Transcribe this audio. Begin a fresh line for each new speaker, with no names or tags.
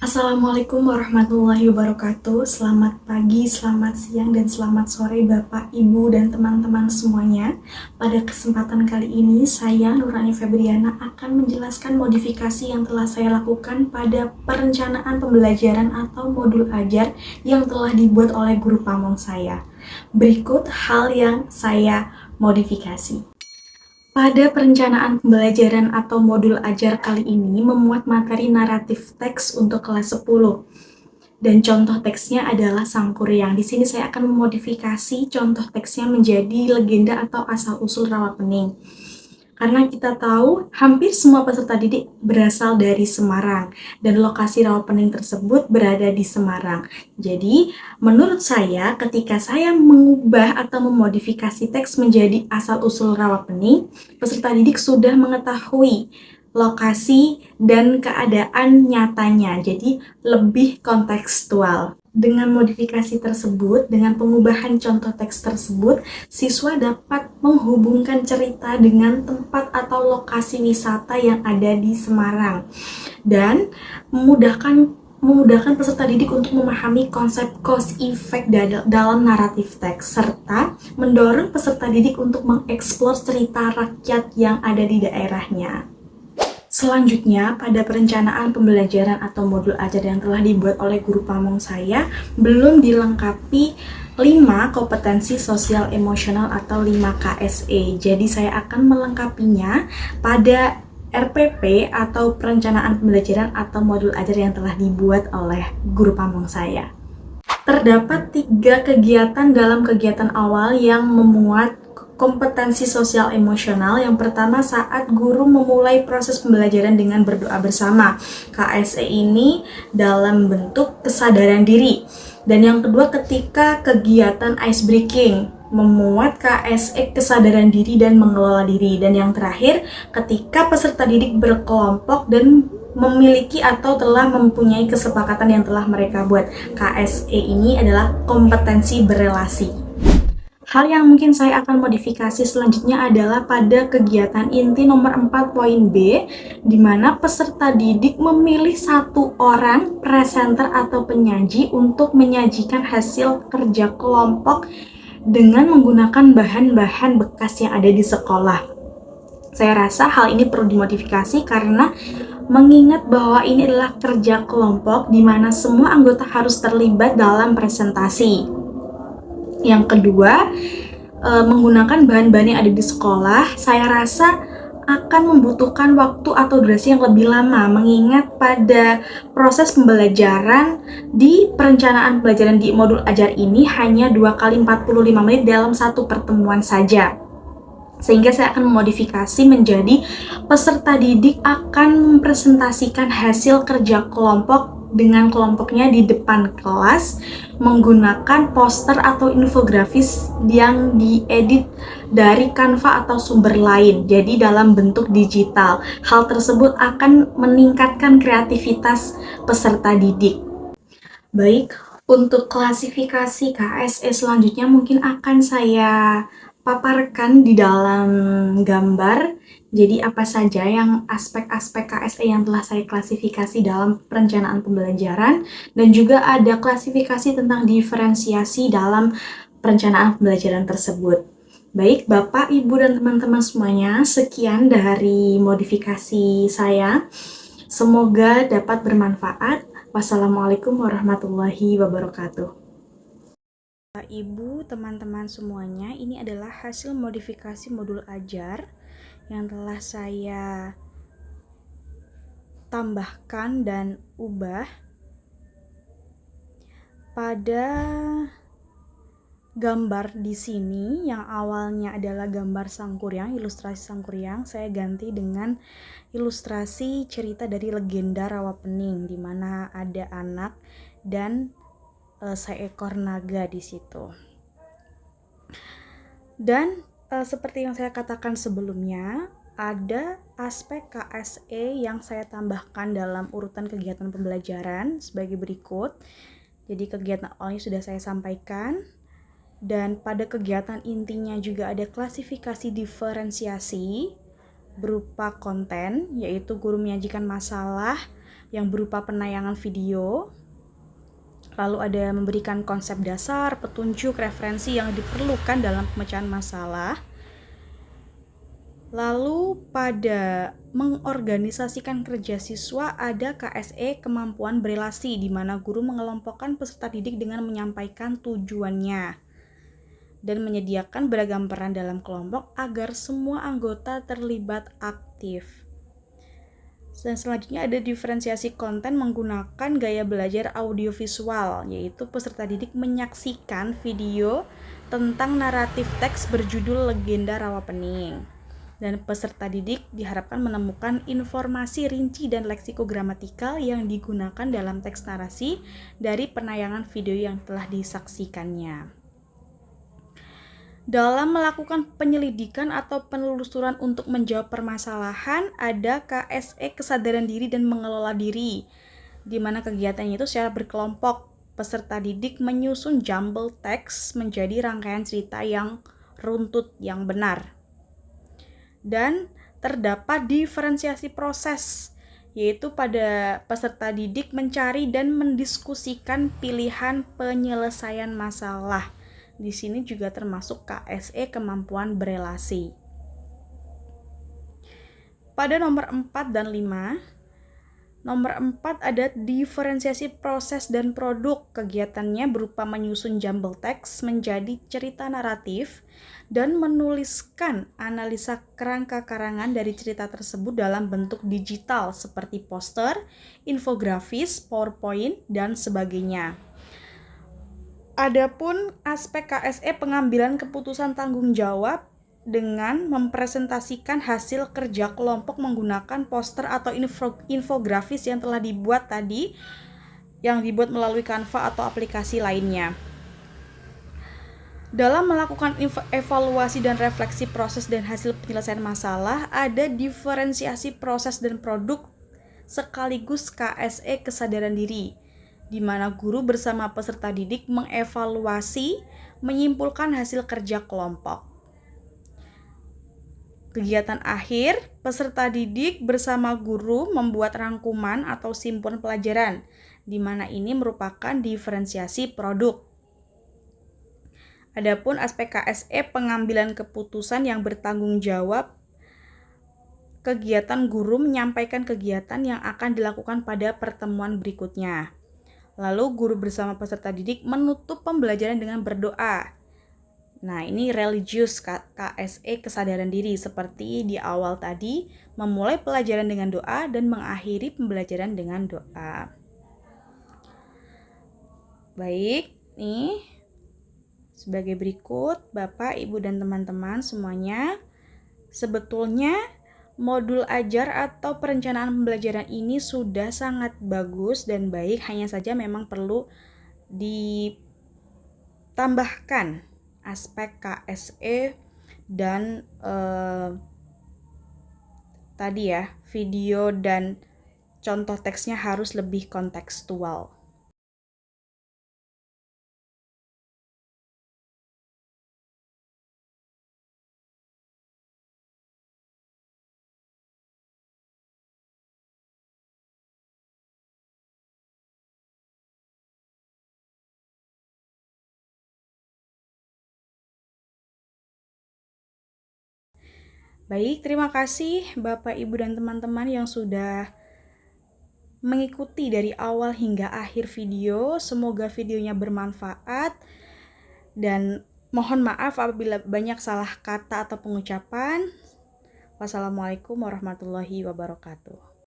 Assalamualaikum warahmatullahi wabarakatuh. Selamat pagi, selamat siang, dan selamat sore Bapak, Ibu, dan teman-teman semuanya. Pada kesempatan kali ini, saya Nurani Febriana akan menjelaskan modifikasi yang telah saya lakukan pada perencanaan pembelajaran atau modul ajar yang telah dibuat oleh guru pamong saya. Berikut hal yang saya modifikasi. Pada perencanaan pembelajaran atau modul ajar kali ini memuat materi naratif teks untuk kelas 10. Dan contoh teksnya adalah Sangkuriang. Di sini saya akan memodifikasi contoh teksnya menjadi legenda atau asal-usul Rawapening. Karena kita tahu hampir semua peserta didik berasal dari Semarang dan lokasi Rawapening tersebut berada di Semarang. Jadi, menurut saya ketika saya mengubah atau memodifikasi teks menjadi asal-usul Rawapening, peserta didik sudah mengetahui lokasi dan keadaan nyatanya, jadi lebih kontekstual. Dengan modifikasi tersebut, dengan pengubahan contoh teks tersebut, siswa dapat menghubungkan cerita dengan tempat atau lokasi wisata yang ada di Semarang dan memudahkan peserta didik untuk memahami konsep cause effect dalam naratif teks, serta mendorong peserta didik untuk mengeksplor cerita rakyat yang ada di daerahnya. Selanjutnya, pada perencanaan pembelajaran atau modul ajar yang telah dibuat oleh guru pamong saya, belum dilengkapi 5 kompetensi sosial emosional atau 5 KSE. Jadi saya akan melengkapinya pada RPP atau perencanaan pembelajaran atau modul ajar yang telah dibuat oleh guru pamong saya. Terdapat 3 kegiatan dalam kegiatan awal yang memuat kompetensi sosial emosional. Yang pertama, saat guru memulai proses pembelajaran dengan berdoa bersama. KSE ini dalam bentuk kesadaran diri. Dan yang kedua, ketika kegiatan ice breaking, memuat KSE kesadaran diri dan mengelola diri. Dan yang terakhir, ketika peserta didik berkelompok dan memiliki atau telah mempunyai kesepakatan yang telah mereka buat. KSE ini adalah kompetensi berelasi. Hal yang mungkin saya akan modifikasi selanjutnya adalah pada kegiatan inti nomor 4 poin B, di mana peserta didik memilih 1 orang presenter atau penyaji untuk menyajikan hasil kerja kelompok dengan menggunakan bahan-bahan bekas yang ada di sekolah. Saya rasa hal ini perlu dimodifikasi karena mengingat bahwa ini adalah kerja kelompok di mana semua anggota harus terlibat dalam presentasi. Yang kedua, menggunakan bahan-bahan yang ada di sekolah, saya rasa akan membutuhkan waktu atau durasi yang lebih lama, mengingat pada proses pembelajaran di perencanaan pembelajaran di modul ajar ini hanya 2 kali 45 menit dalam 1 pertemuan saja. Sehingga saya akan memodifikasi menjadi peserta didik akan mempresentasikan hasil kerja kelompok dengan kelompoknya di depan kelas menggunakan poster atau infografis yang diedit dari Canva atau sumber lain, jadi dalam bentuk digital. Hal tersebut akan meningkatkan kreativitas peserta didik. Baik, untuk klasifikasi KSE selanjutnya mungkin akan saya paparkan di dalam gambar. Jadi apa saja yang aspek-aspek KSE yang telah saya klasifikasi dalam perencanaan pembelajaran, dan juga ada klasifikasi tentang diferensiasi dalam perencanaan pembelajaran tersebut. Baik, Bapak, Ibu, dan teman-teman semuanya, sekian dari modifikasi saya. Semoga dapat bermanfaat. Wassalamualaikum warahmatullahi wabarakatuh. Bapak, Ibu, teman-teman semuanya, ini adalah hasil modifikasi modul ajar yang telah saya tambahkan dan ubah pada gambar di sini. Yang awalnya adalah gambar Sangkuriang, ilustrasi Sangkuriang, saya ganti dengan ilustrasi cerita dari legenda Rawapening, di mana ada anak dan seekor naga di situ. Dan seperti yang saya katakan sebelumnya, ada aspek KSE yang saya tambahkan dalam urutan kegiatan pembelajaran sebagai berikut. Jadi kegiatan awalnya sudah saya sampaikan, dan pada kegiatan intinya juga ada klasifikasi diferensiasi berupa konten, yaitu guru menyajikan masalah, yang berupa penayangan video. Lalu ada memberikan konsep dasar, petunjuk, referensi yang diperlukan dalam pemecahan masalah. Lalu pada mengorganisasikan kerja siswa ada KSE kemampuan berelasi, di mana guru mengelompokkan peserta didik dengan menyampaikan tujuannya dan menyediakan beragam peran dalam kelompok agar semua anggota terlibat aktif. Dan selanjutnya ada diferensiasi konten menggunakan gaya belajar audiovisual, yaitu peserta didik menyaksikan video tentang naratif teks berjudul Legenda Rawapening. Dan peserta didik diharapkan menemukan informasi rinci dan leksikogramatikal yang digunakan dalam teks narasi dari penayangan video yang telah disaksikannya. Dalam melakukan penyelidikan atau penelusuran untuk menjawab permasalahan, ada KSE kesadaran diri dan mengelola diri, di mana kegiatannya itu secara berkelompok. Peserta didik menyusun jumble text menjadi rangkaian cerita yang runtut yang benar. Dan terdapat diferensiasi proses, yaitu pada peserta didik mencari dan mendiskusikan pilihan penyelesaian masalah. Di sini juga termasuk KSE kemampuan berelasi. Pada nomor 4 dan 5, nomor 4 ada diferensiasi proses dan produk. Kegiatannya berupa menyusun jumble text menjadi cerita naratif dan menuliskan analisa kerangka karangan dari cerita tersebut dalam bentuk digital seperti poster, infografis, PowerPoint, dan sebagainya. Adapun aspek KSE pengambilan keputusan tanggung jawab dengan mempresentasikan hasil kerja kelompok menggunakan poster atau infografis yang telah dibuat tadi, yang dibuat melalui Canva atau aplikasi lainnya. Dalam melakukan evaluasi dan refleksi proses dan hasil penyelesaian masalah, ada diferensiasi proses dan produk sekaligus KSE kesadaran diri, di mana guru bersama peserta didik mengevaluasi, menyimpulkan hasil kerja kelompok. Kegiatan akhir, peserta didik bersama guru membuat rangkuman atau simpon pelajaran, di mana ini merupakan diferensiasi produk. Adapun aspek KSE pengambilan keputusan yang bertanggung jawab, kegiatan guru menyampaikan kegiatan yang akan dilakukan pada pertemuan berikutnya. Lalu guru bersama peserta didik menutup pembelajaran dengan berdoa. Nah, ini religius KSE kesadaran diri seperti di awal tadi, memulai pelajaran dengan doa dan mengakhiri pembelajaran dengan doa. Baik, nih sebagai berikut Bapak, Ibu, dan teman-teman semuanya, sebetulnya modul ajar atau perencanaan pembelajaran ini sudah sangat bagus dan baik, hanya saja memang perlu ditambahkan aspek KSE dan tadi ya, video dan contoh teksnya harus lebih kontekstual. Baik, terima kasih Bapak, Ibu, dan teman-teman yang sudah mengikuti dari awal hingga akhir video. Semoga videonya bermanfaat dan mohon maaf apabila banyak salah kata atau pengucapan. Wassalamualaikum warahmatullahi wabarakatuh.